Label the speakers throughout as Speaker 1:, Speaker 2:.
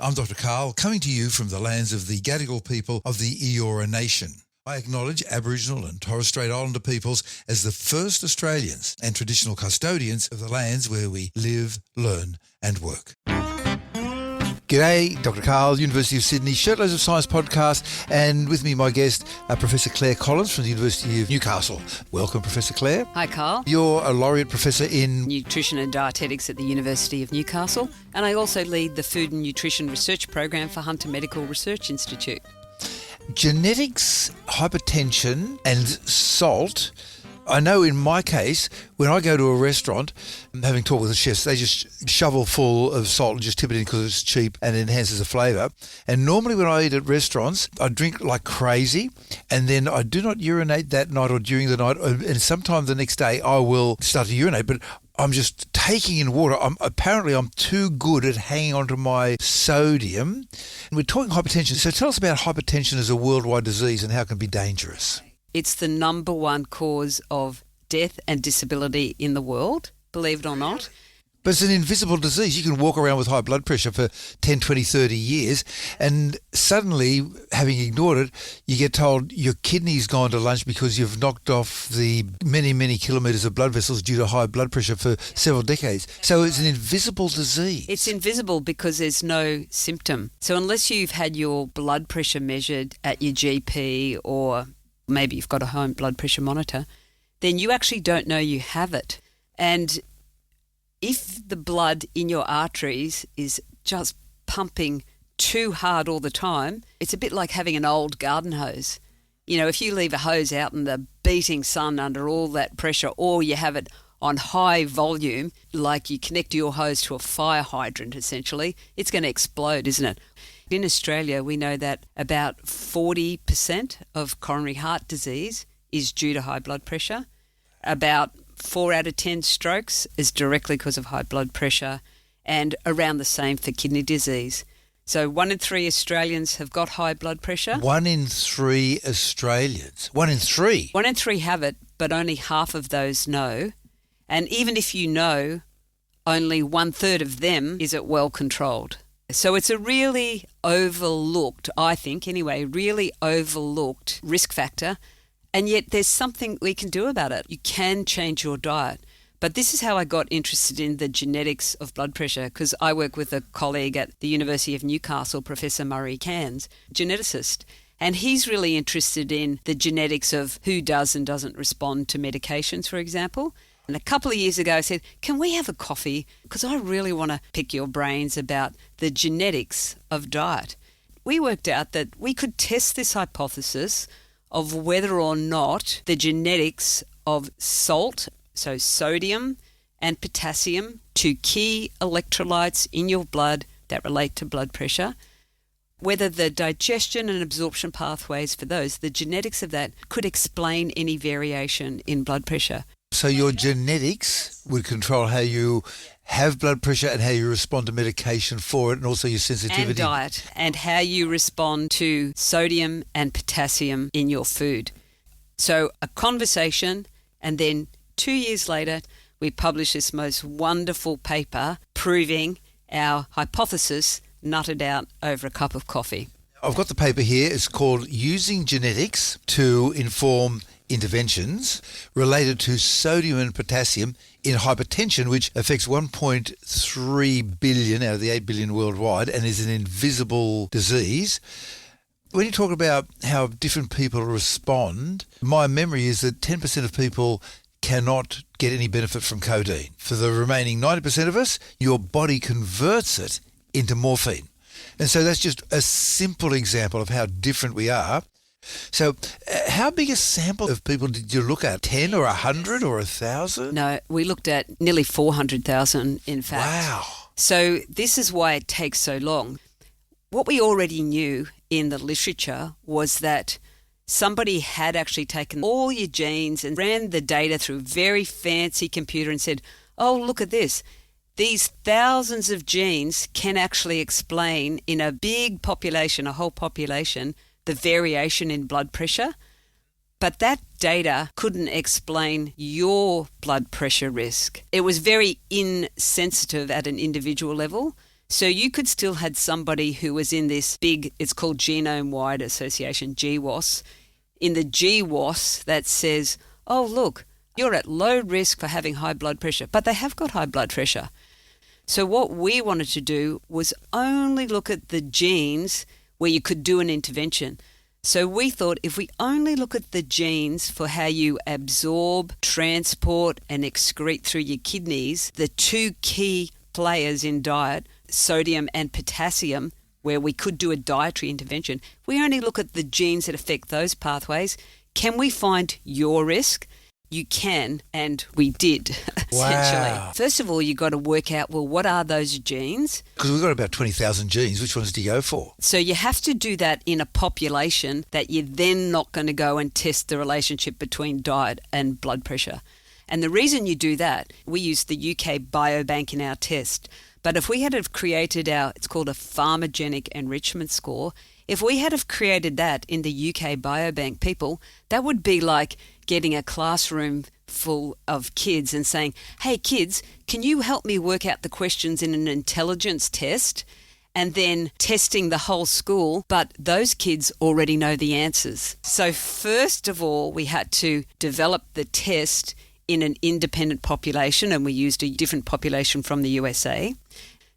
Speaker 1: I'm Dr. Karl, coming to you from the lands of the Gadigal people of the Eora Nation. I acknowledge Aboriginal and Torres Strait Islander peoples as the first Australians and traditional custodians of the lands where we live, learn and work. G'day, Dr. Karl, University of Sydney, Shirtloads of Science podcast, and with me my guest, Professor Clare Collins from the University of Newcastle. Welcome, Professor Clare.
Speaker 2: Hi, Karl.
Speaker 1: You're a laureate professor in
Speaker 2: Nutrition and Dietetics at the University of Newcastle, and I also lead the Food and Nutrition Research Program for Hunter Medical Research Institute.
Speaker 1: Genetics, hypertension and salt. I know in my case, when I go to a restaurant, having talked with the chefs, they just shovel full of salt and just tip it in because it's cheap and enhances the flavour. And normally when I eat at restaurants, I drink like crazy, and then I do not urinate that night or during the night, and sometime the next day I will start to urinate, but I'm just taking in water. Apparently I'm too good at hanging on to my sodium. And we're talking hypertension, so tell us about hypertension as a worldwide disease and how it can be dangerous.
Speaker 2: It's the number one cause of death and disability in the world, believe it or not.
Speaker 1: But it's an invisible disease. You can walk around with high blood pressure for 10, 20, 30 years, and suddenly, having ignored it, you get told your kidney's gone to lunch because you've knocked off the many, many kilometres of blood vessels due to high blood pressure for several decades. So it's an invisible disease.
Speaker 2: It's invisible because there's no symptom. So unless you've had your blood pressure measured at your GP or maybe you've got a home blood pressure monitor, then you actually don't know you have it. And if the blood in your arteries is just pumping too hard all the time, it's a bit like having an old garden hose. You know, if you leave a hose out in the beating sun under all that pressure, or you have it on high volume, like you connect your hose to a fire hydrant essentially, it's going to explode, isn't it? In Australia, we know that about 40% of coronary heart disease is due to high blood pressure. About 4 out of 10 strokes is directly because of high blood pressure, and around the same for kidney disease. So 1 in 3 Australians have got high blood pressure.
Speaker 1: 1 in 3 Australians. 1 in 3?
Speaker 2: 1 in 3 have it, but only half of those know. And even if you know, only 1/3 of them is it well controlled. So it's a really overlooked, I think anyway, really overlooked risk factor. And yet there's something we can do about it. You can change your diet. But this is how I got interested in the genetics of blood pressure, because I work with a colleague at the University of Newcastle, Professor Murray Cairns, geneticist. And he's really interested in the genetics of who does and doesn't respond to medications, for example. And a couple of years ago I said, can we have a coffee? Because I really want to pick your brains about the genetics of diet. We worked out that we could test this hypothesis of whether or not the genetics of salt, so sodium and potassium, 2 key electrolytes in your blood that relate to blood pressure, whether the digestion and absorption pathways for those, the genetics of that could explain any variation in blood pressure.
Speaker 1: So your genetics would control how you have blood pressure and how you respond to medication for it, and also your sensitivity.
Speaker 2: And diet, and how you respond to sodium and potassium in your food. So a conversation, and then 2 years later, we published this most wonderful paper proving our hypothesis nutted out over a cup of coffee.
Speaker 1: I've got the paper here. It's called Using Genetics to Inform Interventions Related to Sodium and Potassium in Hypertension, which affects 1.3 billion out of the 8 billion worldwide and is an invisible disease. When you talk about how different people respond, my memory is that 10% of people cannot get any benefit from codeine. For the remaining 90% of us, your body converts it into morphine. And so that's just a simple example of how different we are. So how big a sample of people did you look at? 10 or 100 or 1,000?
Speaker 2: No, we looked at nearly 400,000 in fact.
Speaker 1: Wow.
Speaker 2: So this is why it takes so long. What we already knew in the literature was that somebody had actually taken all your genes and ran the data through a very fancy computer and said, oh, look at this. These thousands of genes can actually explain in a big population, a whole population, the variation in blood pressure. But that data couldn't explain your blood pressure risk. It was very insensitive at an individual level. So you could still had somebody who was in this big, it's called Genome-Wide Association, GWAS. In the GWAS that says, oh, look, you're at low risk for having high blood pressure, but they have got high blood pressure. So what we wanted to do was only look at the genes where you could do an intervention. So we thought if we only look at the genes for how you absorb, transport and excrete through your kidneys, the two key players in diet, sodium and potassium, where we could do a dietary intervention, we only look at the genes that affect those pathways. Can we find your risk? You can, and we did, essentially.
Speaker 1: Wow.
Speaker 2: First of all, you've got to work out, well, what are those genes?
Speaker 1: Because we've got about 20,000 genes. Which ones do you go for?
Speaker 2: So you have to do that in a population that you're then not going to go and test the relationship between diet and blood pressure. And the reason you do that, we use the UK Biobank in our test. But if we had have created it's called a pharmacogenic enrichment score, if we had have created that in the UK Biobank people, that would be like getting a classroom full of kids and saying, hey kids, can you help me work out the questions in an intelligence test? And then testing the whole school, but those kids already know the answers. So first of all, we had to develop the test in an independent population, and we used a different population from the USA.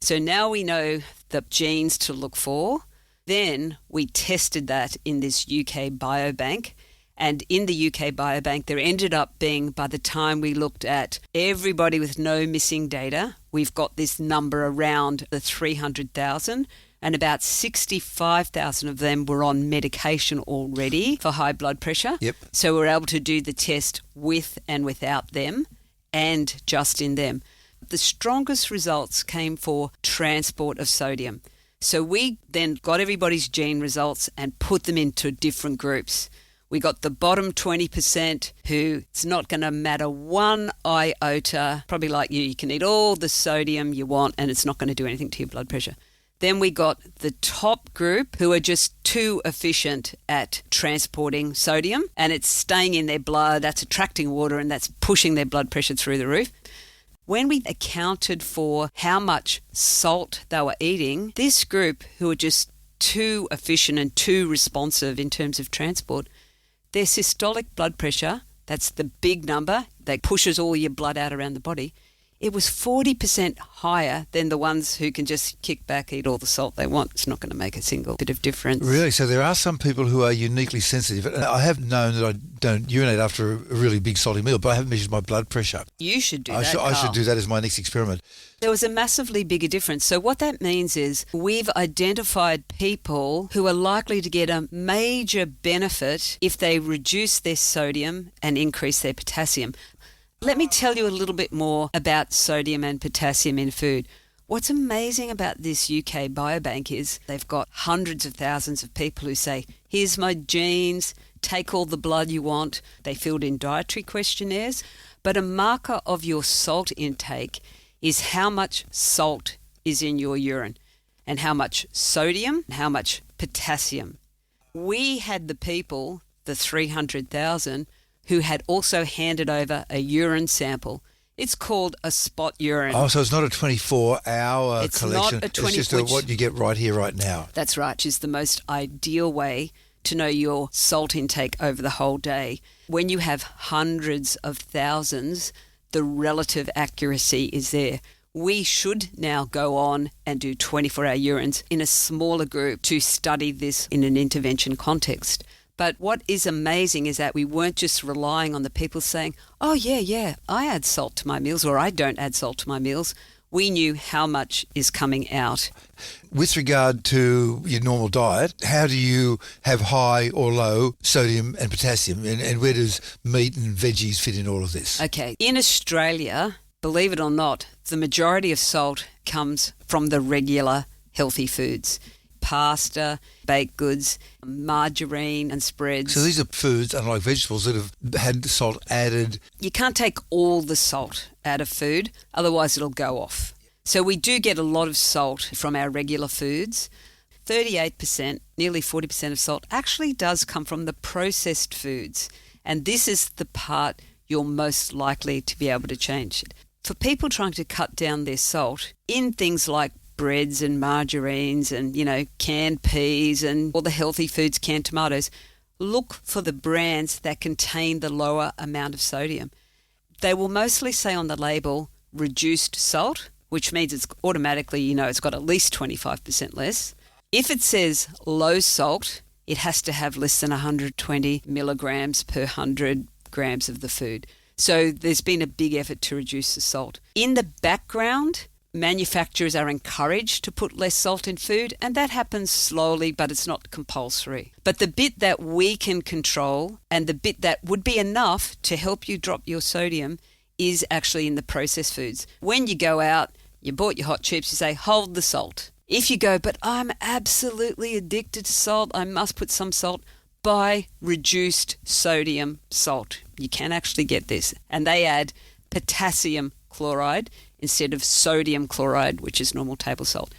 Speaker 2: So now we know the genes to look for. Then we tested that in this UK Biobank. And in the UK Biobank, there ended up being, by the time we looked at everybody with no missing data, we've got this number around the 300,000, and about 65,000 of them were on medication already for high blood pressure.
Speaker 1: Yep.
Speaker 2: So we're able to do the test with and without them and just in them. The strongest results came for transport of sodium. So we then got everybody's gene results and put them into different groups. We got the bottom 20% who it's not going to matter one iota, probably like you can eat all the sodium you want and it's not going to do anything to your blood pressure. Then we got the top group who are just too efficient at transporting sodium and it's staying in their blood, that's attracting water and that's pushing their blood pressure through the roof. When we accounted for how much salt they were eating, this group who are just too efficient and too responsive in terms of transport, their systolic blood pressure, that's the big number that pushes all your blood out around the body, it was 40% higher than the ones who can just kick back, eat all the salt they want. It's not going to make a single bit of difference.
Speaker 1: Really? So there are some people who are uniquely sensitive. I have known that I don't urinate after a really big salty meal, but I haven't measured my blood pressure.
Speaker 2: You should do
Speaker 1: I
Speaker 2: that,
Speaker 1: I should do that as my next experiment.
Speaker 2: There was a massively bigger difference. So what that means is we've identified people who are likely to get a major benefit if they reduce their sodium and increase their potassium. Let me tell you a little bit more about sodium and potassium in food. What's amazing about this UK Biobank is they've got hundreds of thousands of people who say, here's my genes, take all the blood you want. They filled in dietary questionnaires. But a marker of your salt intake is how much salt is in your urine and how much sodium, how much potassium. We had the people, the 300,000, who had also handed over a urine sample. It's called a spot urine.
Speaker 1: Oh, so it's not a 24-hour
Speaker 2: It's
Speaker 1: collection.
Speaker 2: not a 20
Speaker 1: it's just
Speaker 2: which-
Speaker 1: what you get right here, right now.
Speaker 2: That's right, which is the most ideal way to know your salt intake over the whole day. When you have hundreds of thousands, the relative accuracy is there. We should now go on and do 24-hour urines in a smaller group to study this in an intervention context. But what is amazing is that we weren't just relying on the people saying, oh, yeah, I add salt to my meals or I don't add salt to my meals. We knew how much is coming out.
Speaker 1: With regard to your normal diet, how do you have high or low sodium and potassium? And where does meat and veggies fit in all of this?
Speaker 2: Okay, in Australia, believe it or not, the majority of salt comes from the regular healthy foods. Pasta, baked goods, margarine and spreads.
Speaker 1: So these are foods, unlike vegetables, that have had salt added.
Speaker 2: You can't take all the salt out of food, otherwise it'll go off. So we do get a lot of salt from our regular foods. 38%, nearly 40% of salt actually does come from the processed foods. And this is the part you're most likely to be able to change. For people trying to cut down their salt, in things like breads and margarines and, canned peas and all the healthy foods, canned tomatoes, look for the brands that contain the lower amount of sodium. They will mostly say on the label reduced salt, which means it's automatically, it's got at least 25% less. If it says low salt, it has to have less than 120 milligrams per 100 grams of the food. So there's been a big effort to reduce the salt. In the background, manufacturers are encouraged to put less salt in food, and that happens slowly, but it's not compulsory. But the bit that we can control and the bit that would be enough to help you drop your sodium is actually in the processed foods. When you go out, you bought your hot chips, you say, hold the salt. If you go, but I'm absolutely addicted to salt, I must put some salt, buy reduced sodium salt. You can actually get this. And they add potassium chloride instead of sodium chloride, which is normal table salt.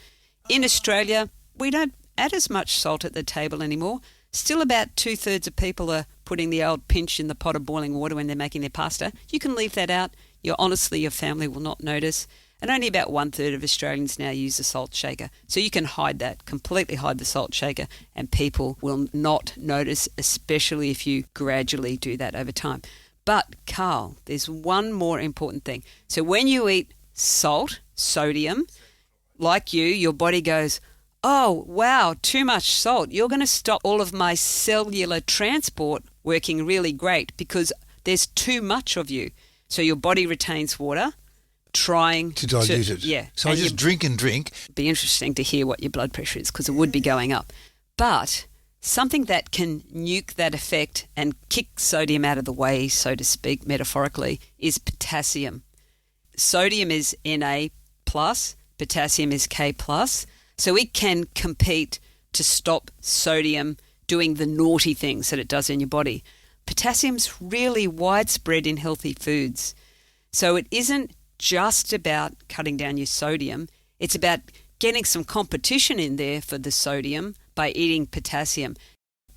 Speaker 2: In Australia, we don't add as much salt at the table anymore. Still about 2/3 of people are putting the old pinch in the pot of boiling water when they're making their pasta. You can leave that out. Honestly, your family will not notice. And only about 1/3 of Australians now use a salt shaker. So you can hide that, completely hide the salt shaker, and people will not notice, especially if you gradually do that over time. But, Karl, there's one more important thing. So when you eat salt, sodium, like your body goes, oh, wow, too much salt. You're going to stop all of my cellular transport working really great because there's too much of you. So your body retains water, trying
Speaker 1: to dilute it.
Speaker 2: Yeah.
Speaker 1: So I just drink and drink.
Speaker 2: It'd be interesting to hear what your blood pressure is because it would be going up. But something that can nuke that effect and kick sodium out of the way, so to speak, metaphorically, is potassium. Sodium is Na+, potassium is K+. So it can compete to stop sodium doing the naughty things that it does in your body. Potassium's really widespread in healthy foods. So it isn't just about cutting down your sodium. It's about getting some competition in there for the sodium by eating potassium.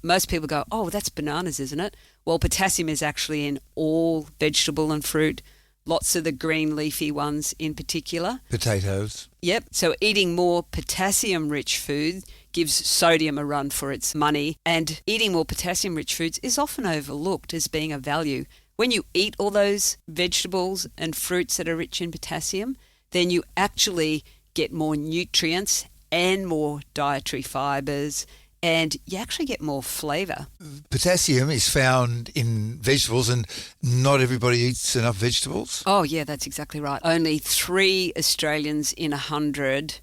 Speaker 2: Most people go, oh, that's bananas, isn't it? Well, potassium is actually in all vegetable and fruit, lots of the green leafy ones in particular.
Speaker 1: Potatoes.
Speaker 2: Yep. So eating more potassium-rich food gives sodium a run for its money, and eating more potassium-rich foods is often overlooked as being a value. When you eat all those vegetables and fruits that are rich in potassium, then you actually get more nutrients and more dietary fibres, and you actually get more flavour.
Speaker 1: Potassium is found in vegetables, and not everybody eats enough vegetables?
Speaker 2: Oh, yeah, that's exactly right. Only 3 Australians in 100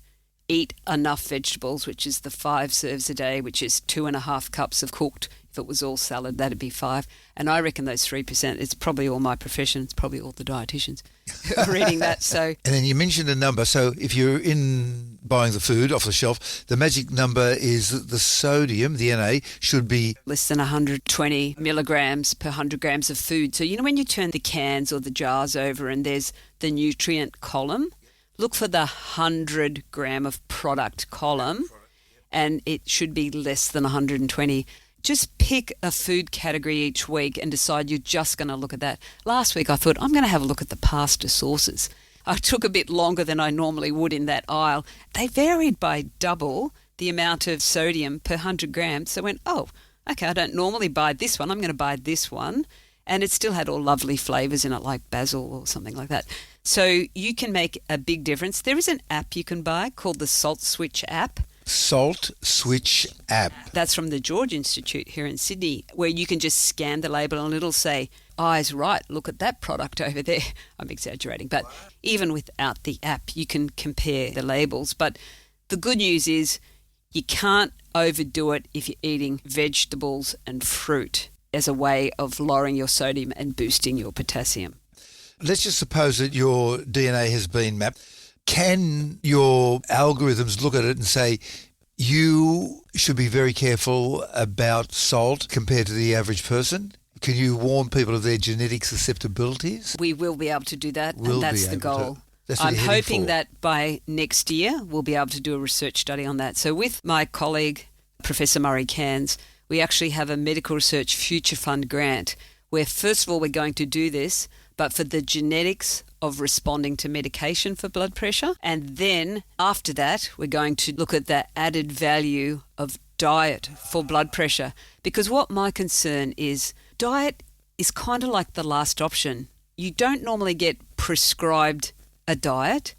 Speaker 2: eat enough vegetables, which is the 5 serves a day, which is 2.5 cups of cooked. If it was all salad, that'd be 5. And I reckon those 3%, it's probably all my profession, it's probably all the dietitians reading that. So,
Speaker 1: and then you mentioned a number. So if you're in buying the food off the shelf, the magic number is that the sodium, the Na, should be
Speaker 2: less than 120 milligrams per 100 grams of food. So, when you turn the cans or the jars over and there's the nutrient column, look for the 100 gram of product column, and it should be less than 120. Just pick a food category each week and decide you're just going to look at that. Last week I thought, I'm going to have a look at the pasta sauces. I took a bit longer than I normally would in that aisle. They varied by double the amount of sodium per 100 grams. So I went, oh, okay, I don't normally buy this one. I'm going to buy this one. And it still had all lovely flavours in it, like basil or something like that. So you can make a big difference. There is an app you can buy called the Salt Switch app.
Speaker 1: Salt Switch app.
Speaker 2: That's from the George Institute here in Sydney, where you can just scan the label and it'll say, eyes right, look at that product over there. I'm exaggerating, but even without the app, you can compare the labels. But the good news is you can't overdo it if you're eating vegetables and fruit as a way of lowering your sodium and boosting your potassium.
Speaker 1: Let's just suppose that your DNA has been mapped. Can your algorithms look at it and say, you should be very careful about salt compared to the average person? Can you warn people of their genetic susceptibilities?
Speaker 2: We will be able to do that, and that's the goal.
Speaker 1: I'm
Speaker 2: hoping that by next year we'll be able to do a research study on that. So with my colleague, Professor Murray Cairns, we actually have a Medical Research Future Fund grant where, first of all, we're going to do this, but for the genetics of responding to medication for blood pressure. And then after that, we're going to look at the added value of diet for blood pressure. Because what my concern is, diet is kind of like the last option. You don't normally get prescribed a diet.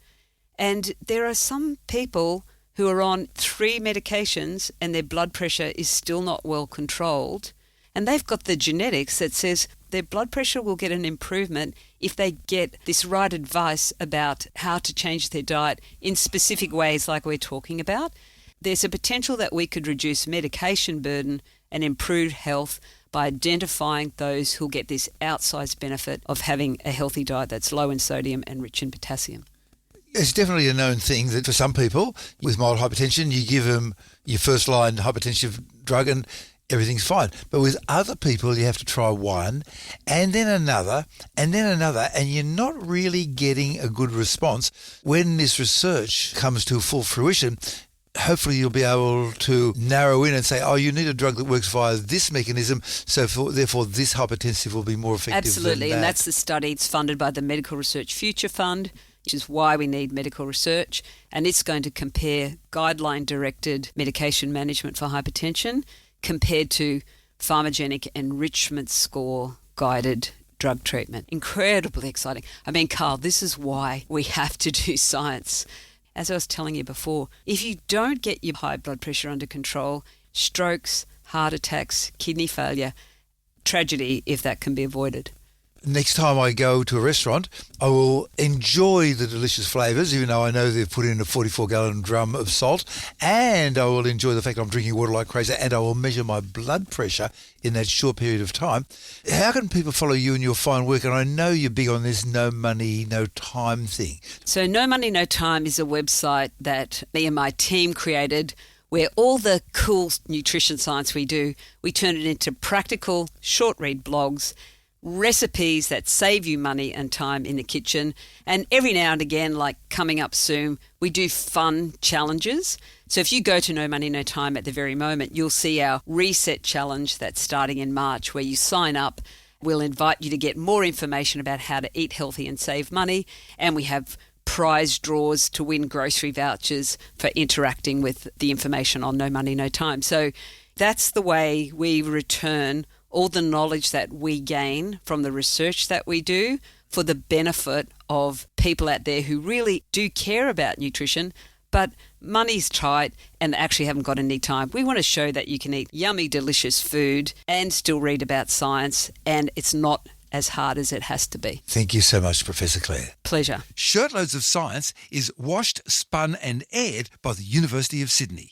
Speaker 2: And there are some people who are on 3 medications and their blood pressure is still not well controlled. And they've got the genetics that says their blood pressure will get an improvement if they get this right advice about how to change their diet in specific ways like we're talking about. There's a potential that we could reduce medication burden and improve health by identifying those who'll get this outsized benefit of having a healthy diet that's low in sodium and rich in potassium.
Speaker 1: It's definitely a known thing that for some people with mild hypertension, you give them your first-line hypertensive drug and everything's fine. But with other people, you have to try one and then another and then another, and you're not really getting a good response. When this research comes to full fruition, hopefully you'll be able to narrow in and say, oh, you need a drug that works via this mechanism, so therefore this hypertensive will be more effective.
Speaker 2: Absolutely,
Speaker 1: than
Speaker 2: and
Speaker 1: that.
Speaker 2: that's the study. It's funded by the Medical Research Future Fund, which is why we need medical research, and it's going to compare guideline-directed medication management for hypertension compared to pharmacogenic enrichment score guided drug treatment. Incredibly exciting. I mean, Karl, this is why we have to do science. As I was telling you before, if you don't get your high blood pressure under control, strokes, heart attacks, kidney failure, tragedy if that can be avoided.
Speaker 1: Next time I go to a restaurant, I will enjoy the delicious flavours, even though I know they've put in a 44-gallon drum of salt, and I will enjoy the fact I'm drinking water like crazy, and I will measure my blood pressure in that short period of time. How can people follow you and your fine work? And I know you're big on this no money, no time thing.
Speaker 2: So No Money, No Time is a website that me and my team created where all the cool nutrition science we do, we turn it into practical, short-read blogs, recipes that save you money and time in the kitchen. And every now and again, like coming up soon, we do fun challenges. So if you go to No Money, No Time at the very moment, you'll see our reset challenge that's starting in March, where you sign up. We'll invite you to get more information about how to eat healthy and save money. And we have prize draws to win grocery vouchers for interacting with the information on No Money, No Time. So that's the way we return all the knowledge that we gain from the research that we do for the benefit of people out there who really do care about nutrition, but money's tight and actually haven't got any time. We want to show that you can eat yummy, delicious food and still read about science, and it's not as hard as it has to be.
Speaker 1: Thank you so much, Professor Clare.
Speaker 2: Pleasure.
Speaker 1: Shirtloads of Science is washed, spun and aired by the University of Sydney.